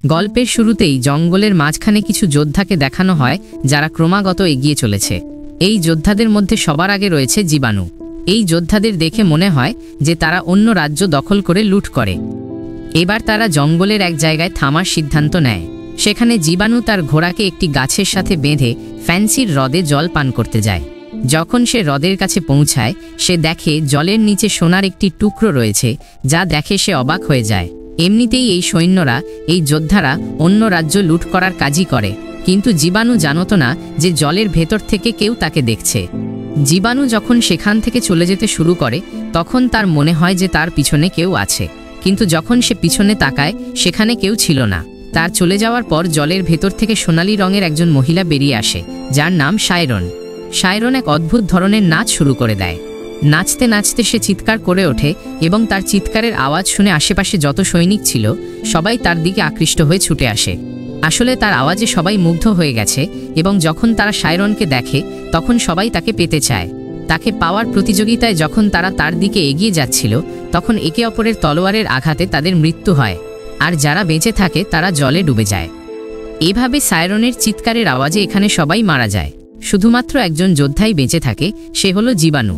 গল্পের শুরুতেই জঙ্গলের মাঝখানে কিছু যোদ্ধাকে দেখানো হয় যারা ক্রমাগত এগিয়ে চলেছে। এই যোদ্ধাদের মধ্যে সবার আগে রয়েছে জীবাণু। এই যোদ্ধাদের দেখে মনে হয় যে তারা অন্য রাজ্য দখল করে লুট করে। এবার তারা জঙ্গলের এক জায়গায় থামার সিদ্ধান্ত নেয়। সেখানে জীবাণু তার ঘোড়াকে একটি গাছের সাথে বেঁধে ফ্যান্সির হ্রদে জল পান করতে যায়। যখন সে হ্রদের কাছে পৌঁছায়, সে দেখে জলের নিচে সোনার একটি টুকরো রয়েছে, যা দেখে সে অবাক হয়ে যায়। এমনিতেই এই সৈন্যরা, এই যোদ্ধারা অন্য রাজ্য লুট করার কাজই করে, কিন্তু জীবাণু জানত না যে জলের ভেতর থেকে কেউ তাকে দেখছে। জীবাণু যখন সেখান থেকে চলে যেতে শুরু করে, তখন তার মনে হয় যে তার পিছনে কেউ আছে, কিন্তু যখন সে পিছনে তাকায় সেখানে কেউ ছিল না। তার চলে যাওয়ার পর জলের ভেতর থেকে সোনালী রঙের একজন মহিলা বেরিয়ে আসে, যার নাম সায়রন। সায়রন এক অদ্ভুত ধরনের নাচ শুরু করে দেয়। নাচতে নাচতে সে চিৎকার করে ওঠে এবং তার চিৎকারের আওয়াজ শুনে আশেপাশে যত সৈনিক ছিল সবাই তার দিকে আকৃষ্ট হয়ে ছুটে আসে। আসলে তার আওয়াজে সবাই মুগ্ধ হয়ে গেছে এবং যখন তারা সায়রনকে দেখে তখন সবাই তাকে পেতে চায়। তাকে পাওয়ার প্রতিযোগিতায় যখন তারা তার দিকে এগিয়ে যাচ্ছিল, তখন একে অপরের তলোয়ারের আঘাতে তাদের মৃত্যু হয়, আর যারা বেঁচে থাকে তারা জলে ডুবে যায়। এভাবে সায়রনের চিৎকারের আওয়াজে এখানে সবাই মারা যায়। শুধুমাত্র একজন যোদ্ধাই বেঁচে থাকে, সে হলো জীবাণু।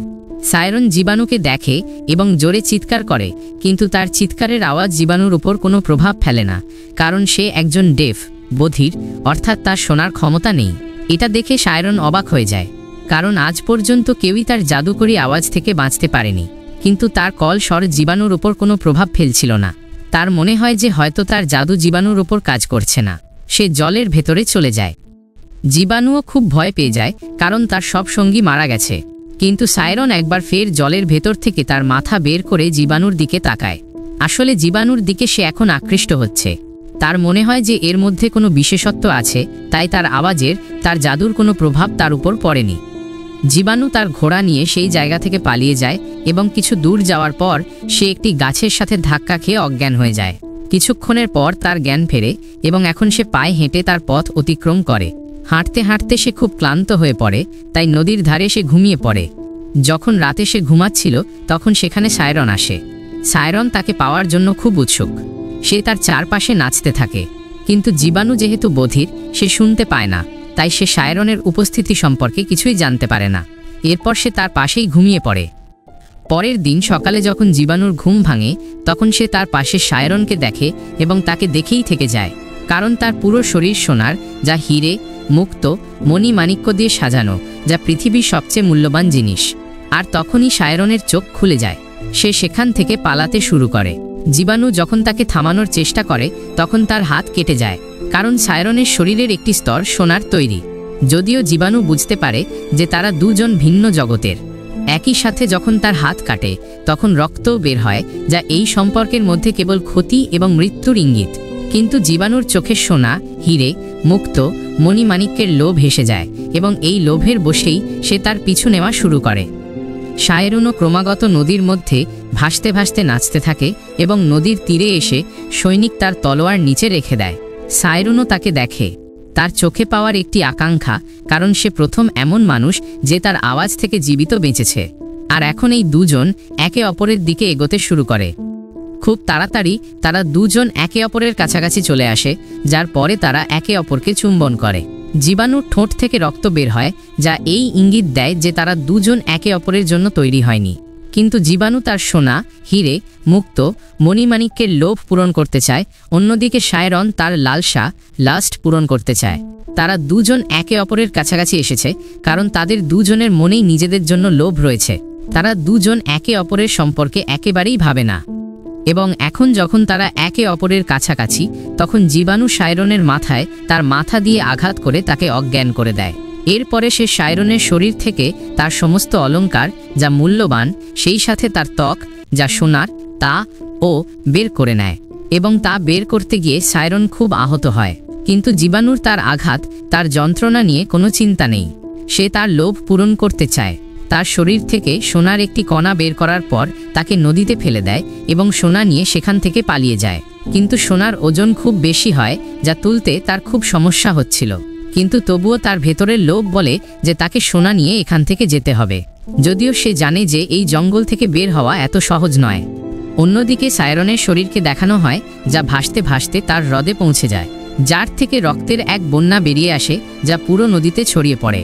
সায়রন জীবাণুকে দেখে এবং জোরে চিৎকার করে, কিন্তু তার চিৎকারের আওয়াজ জীবাণুর উপর কোনো প্রভাব ফেলে না, কারণ সে একজন ডেফ, বধির, অর্থাৎ তার শোনার ক্ষমতা নেই। এটা দেখে সায়রন অবাক হয়ে যায়, কারণ আজ পর্যন্ত কেউই তার জাদুকরী আওয়াজ থেকে বাঁচতে পারেনি। কিন্তু তার কল স্বর জীবাণুর উপর কোনো প্রভাব ফেলছিল না। তার মনে হয় যে হয়তো তার জাদু জীবাণুর উপর কাজ করছে না। সে জলের ভেতরে চলে যায়। জীবাণুও খুব ভয় পেয়ে যায়, কারণ তার সব সঙ্গী মারা গেছে। কিন্তু সায়রন একবার ফের জলের ভেতর থেকে তার মাথা বের করে জীবাণুর দিকে তাকায়। আসলে জীবাণুর দিকে সে এখন আকৃষ্ট হচ্ছে। তার মনে হয় যে এর মধ্যে কোনো বিশেষত্ব আছে, তাই তার আওয়াজের, তার জাদুর কোনো প্রভাব তার উপর পড়েনি। জীবাণু তার ঘোড়া নিয়ে সেই জায়গা থেকে পালিয়ে যায় এবং কিছু দূর যাওয়ার পর সে একটি গাছের সাথে ধাক্কা খেয়ে অজ্ঞান হয়ে যায়। কিছুক্ষণের পর তার জ্ঞান ফেরে এবং এখন সে পায়ে হেঁটে তার পথ অতিক্রম করে। হাঁটতে হাঁটতে সে খুব ক্লান্ত হয়ে পড়ে, তাই নদীর ধারে সে ঘুমিয়ে পড়ে। যখন রাতে সে ঘুমাচ্ছিল তখন সেখানে সায়রন আসে। সায়রন তাকে পাওয়ার জন্য খুব উৎসুক। সে তার চারপাশে নাচতে থাকে, কিন্তু জীবাণু যেহেতু বধির, সে শুনতে পায় না, তাই সে সায়রনের উপস্থিতি সম্পর্কে কিছুই জানতে পারে না। এরপর সে তার পাশেই ঘুমিয়ে পড়ে। পরের দিন সকালে যখন জীবাণুর ঘুম ভাঙে, তখন সে তার পাশে সায়রনকে দেখে এবং তাকে দেখেই থেকে যায়, কারণ তার পুরো শরীর সোনার, যা হীরে, মুক্ত, মণিমাণিক্য দিয়ে সাজানো, যা পৃথিবীর সবচেয়ে মূল্যবান জিনিস। আর তখনই সায়রনের চোখ খুলে যায়। সে সেখান থেকে পালাতে শুরু করে। জীবাণু যখন তাকে থামানোর চেষ্টা করে তখন তার হাত কেটে যায়, কারণ সায়রনের শরীরের একটি স্তর সোনার তৈরি। যদিও জীবাণু বুঝতে পারে যে তারা দুজন ভিন্ন জগতের। একই সাথে যখন তার হাত কাটে তখন রক্তও বের হয়, যা এই সম্পর্কের মধ্যে কেবল ক্ষতি এবং মৃত্যুর ইঙ্গিত। কিন্তু জীবাণুর চোখে সোনা, হীরে, মুক্ত, মণিমাণিক্যের লোভ হেসে যায় এবং এই লোভের বশেই সে তার পিছু নেওয়া শুরু করে। সায়রনও ক্রমাগত নদীর মধ্যে ভাসতে ভাসতে নাচতে থাকে এবং নদীর তীরে এসে সৈনিক তার তলোয়ার নিচে রেখে দেয়। সায়রনও তাকে দেখে। তার চোখে পাওয়ার একটি আকাঙ্ক্ষা, কারণ সে প্রথম এমন মানুষ যে তার আওয়াজ থেকে জীবিত বেঁচেছে। আর এখন এই দুজন একে অপরের দিকে এগোতে শুরু করে। খুব তাড়াতাড়ি তারা দুজন একে অপরের কাছাকাছি চলে আসে, যার পরে তারা একে অপরকে চুম্বন করে। জীবাণুর ঠোঁট থেকে রক্ত বের হয়, যা এই ইঙ্গিত দেয় যে তারা দুজন একে অপরের জন্য তৈরি হয়নি। কিন্তু জীবাণু তার সোনা, হীরে, মুক্ত, মণিমাণিক্যের লোভ পূরণ করতে চায়। অন্যদিকে সায়রন তার লালসা, লাস্ট পূরণ করতে চায়। তারা দুজন একে অপরের কাছাকাছি এসেছে, কারণ তাদের দুজনের মনেই নিজেদের জন্য লোভ রয়েছে। তারা দুজন একে অপরের সম্পর্কে একেবারেই ভাবে না। এবং এখন যখন তারা একে অপরের কাছাকাছি, তখন জীবাণু সায়রনের মাথায় তার মাথা দিয়ে আঘাত করে তাকে অজ্ঞান করে দেয়। এরপরে সে সায়রনের শরীর থেকে তার সমস্ত অলংকার, যা মূল্যবান, সেই সাথে তার ত্বক, যা সোনার, তা ও বের করে নেয়। এবং তা বের করতে গিয়ে সায়রন খুব আহত হয়। কিন্তু জীবাণুর তার আঘাত, তার যন্ত্রণা নিয়ে কোনো চিন্তা নেই। সে তার লোভ পূরণ করতে চায়। তার শরীর থেকে সোনার একটি কণা বের করার পর তাকে নদীতে ফেলে দেয় এবং সোনা নিয়ে সেখান থেকে পালিয়ে যায়। কিন্তু সোনার ওজন খুব বেশি হয়, যা তুলতে তার খুব সমস্যা হচ্ছিল। কিন্তু তবুও তার ভেতরের লোভ বলে যে তাকে সোনা নিয়ে এখান থেকে যেতে হবে, যদিও সে জানে যে এই জঙ্গল থেকে বের হওয়া এত সহজ নয়। অন্যদিকে সায়রনের শরীরকে দেখানো হয়, যা ভাসতে ভাসতে তার হ্রদে পৌঁছে যায়, যার থেকে রক্তের এক বন্যা বেরিয়ে আসে, যা পুরো নদীতে ছড়িয়ে পড়ে।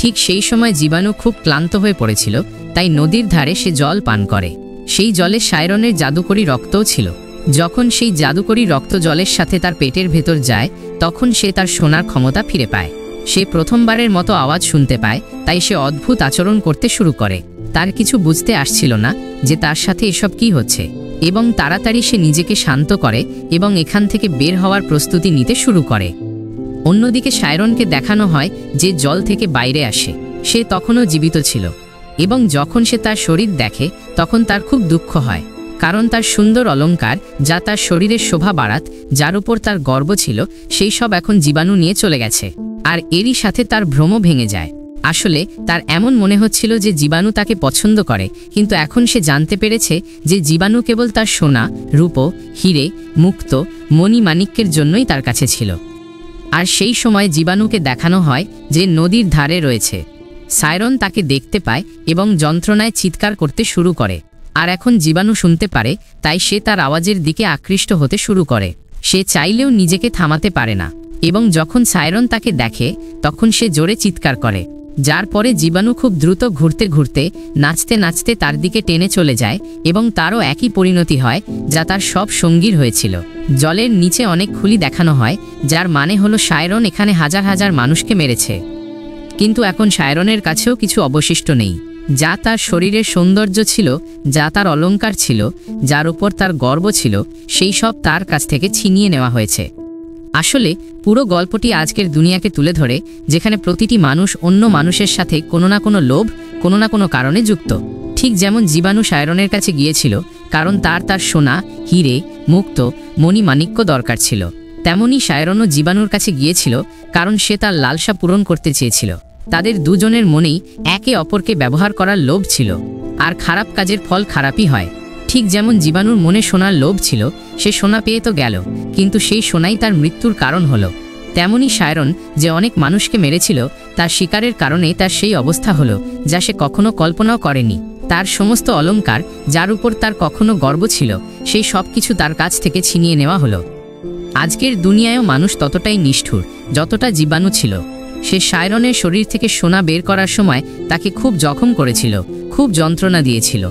ঠিক সেই সময় জীবাণু খুব ক্লান্ত হয়ে পড়েছিল, তাই নদীর ধারে সে জল পান করে। সেই জলে সায়রনের জাদুকরী রক্তও ছিল। যখন সেই জাদুকরী রক্ত জলের সাথে তার পেটের ভেতর যায়, তখন সে তার শোনার ক্ষমতা ফিরে পায়। সে প্রথমবারের মতো আওয়াজ শুনতে পায়, তাই সে অদ্ভুত আচরণ করতে শুরু করে। তার কিছু বুঝতে আসছিল না যে তার সাথে এসব কি হচ্ছে, এবং তাড়াতাড়ি সে নিজেকে শান্ত করে এবং এখান থেকে বের হওয়ার প্রস্তুতি নিতে শুরু করে। অন্যদিকে সায়রনকে দেখানো হয় যে জল থেকে বাইরে আসে। সে তখনও জীবিত ছিল, এবং যখন সে তার শরীর দেখে তখন তার খুব দুঃখ হয়, কারণ তার সুন্দর অলংকার, যা তার শরীরের শোভা বাড়াত, যার উপর তার গর্ব ছিল, সেই সব এখন জীবাণু নিয়ে চলে গেছে। আর এরই সাথে তার ভ্রমও ভেঙে যায়। আসলে তার এমন মনে হচ্ছিল যে জীবাণু তাকে পছন্দ করে, কিন্তু এখন সে জানতে পেরেছে যে জীবাণু কেবল তার সোনা, রূপ, হিরে, মুক্ত, মণিমাণিক্যের জন্যই তার কাছে ছিল। আর সেই সময় জীবাণুকে দেখানো হয় যে নদীর ধারে রয়েছে। সায়রন তাকে দেখতে পায় এবং যন্ত্রণায় চিৎকার করতে শুরু করে। আর এখন জীবাণু শুনতে পারে, তাই সে তার আওয়াজের দিকে আকৃষ্ট হতে শুরু করে। সে চাইলেও নিজেকে থামাতে পারে না, এবং যখন সায়রন তাকে দেখে তখন সে জোরে চিৎকার করে, যার পরে জীবাণু খুব দ্রুত ঘুরতে ঘুরতে, নাচতে নাচতে তার দিকে টেনে চলে যায়, এবং তারও একই পরিণতি হয় যা তার সব সঙ্গীর হয়েছিল। জলের নিচে অনেক খুলি দেখানো হয়, যার মানে হলো সায়রন এখানে হাজার হাজার মানুষকে মেরেছে। কিন্তু এখন সায়রনের কাছেও কিছু অবশিষ্ট নেই, যা তার শরীরের সৌন্দর্য ছিল, যা তার অলংকার ছিল, যার উপর তার গর্ব ছিল, সেই সব তার কাছ থেকে ছিনিয়ে নেওয়া হয়েছে। আসলে পুরো গল্পটি আজকের দুনিয়াকে তুলে ধরে, যেখানে প্রতিটি মানুষ অন্য মানুষের সাথে কোনো না কোনো লোভ, কোনো না কোনো কারণে যুক্ত। ঠিক যেমন জীবাণু সায়রনের কাছে গিয়েছিল কারণ তার সোনা, হিরে, মুক্ত, মণিমাণিক্য দরকার ছিল, তেমনি সায়রনও জীবাণুর কাছে গিয়েছিল কারণ সে তার লালসা পূরণ করতে চেয়েছিল। তাদের দুজনের মনেই একে অপরকে ব্যবহার করার লোভ ছিল, আর খারাপ কাজের ফল খারাপই হয়। ঠিক যেমন জীবাণুর মনে সোনার লোভ ছিল, সে সোনা পেয়ে তো গেল, কিন্তু সেই সোনাই তার মৃত্যুর কারণ হলো। তেমনি সায়রন যে অনেক মানুষকে মেরেছিল, তার শিকারের কারণে তার সেই অবস্থা হলো, যা সে কখনো কল্পনাও করেনি। তার সমস্ত অলংকার, যার উপর তার কখনো গর্ব ছিল, সেই সব কিছু তার কাছ থেকে ছিনিয়ে নেওয়া হলো। আজকের দুনিয়ায়ও মানুষ ততটাই নিষ্ঠুর যতটা জীবাণু ছিল। সে সায়রনের শরীর থেকে সোনা বের করার সময় তাকে খুব জখম করেছিল, খুব যন্ত্রণা দিয়েছিল।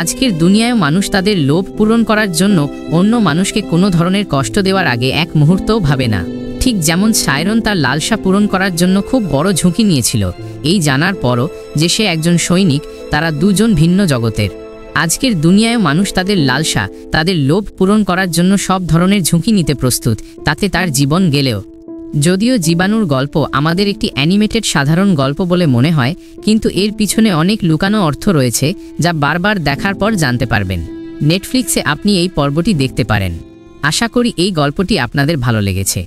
আজকের দুনিয়ায়ও মানুষ তাদের লোভ পূরণ করার জন্য অন্য মানুষকে কোনো ধরনের কষ্ট দেওয়ার আগে এক মুহূর্তও ভাবে না। ঠিক যেমন সায়রন তার লালসা পূরণ করার জন্য খুব বড় ঝুঁকি নিয়েছিল, এই জানার পরও যে সে একজন সৈনিক, তারা দুজন ভিন্ন জগতের। আজকের দুনিয়ায়ও মানুষ তাদের লালসা, তাদের লোভ পূরণ করার জন্য সব ধরনের ঝুঁকি নিতে প্রস্তুত, তাতে তার জীবন গেলেও। যদিও জীবাণুর গল্প আমাদের একটি অ্যানিমেটেড সাধারণ গল্প বলে মনে হয়, কিন্তু এর পিছনে অনেক লুকানো অর্থ রয়েছে, যা বারবার দেখার পর জানতে পারবেন। নেটফ্লিক্সে আপনি এই পর্বটি দেখতে পারেন। আশা করি এই গল্পটি আপনাদের ভালো লেগেছে।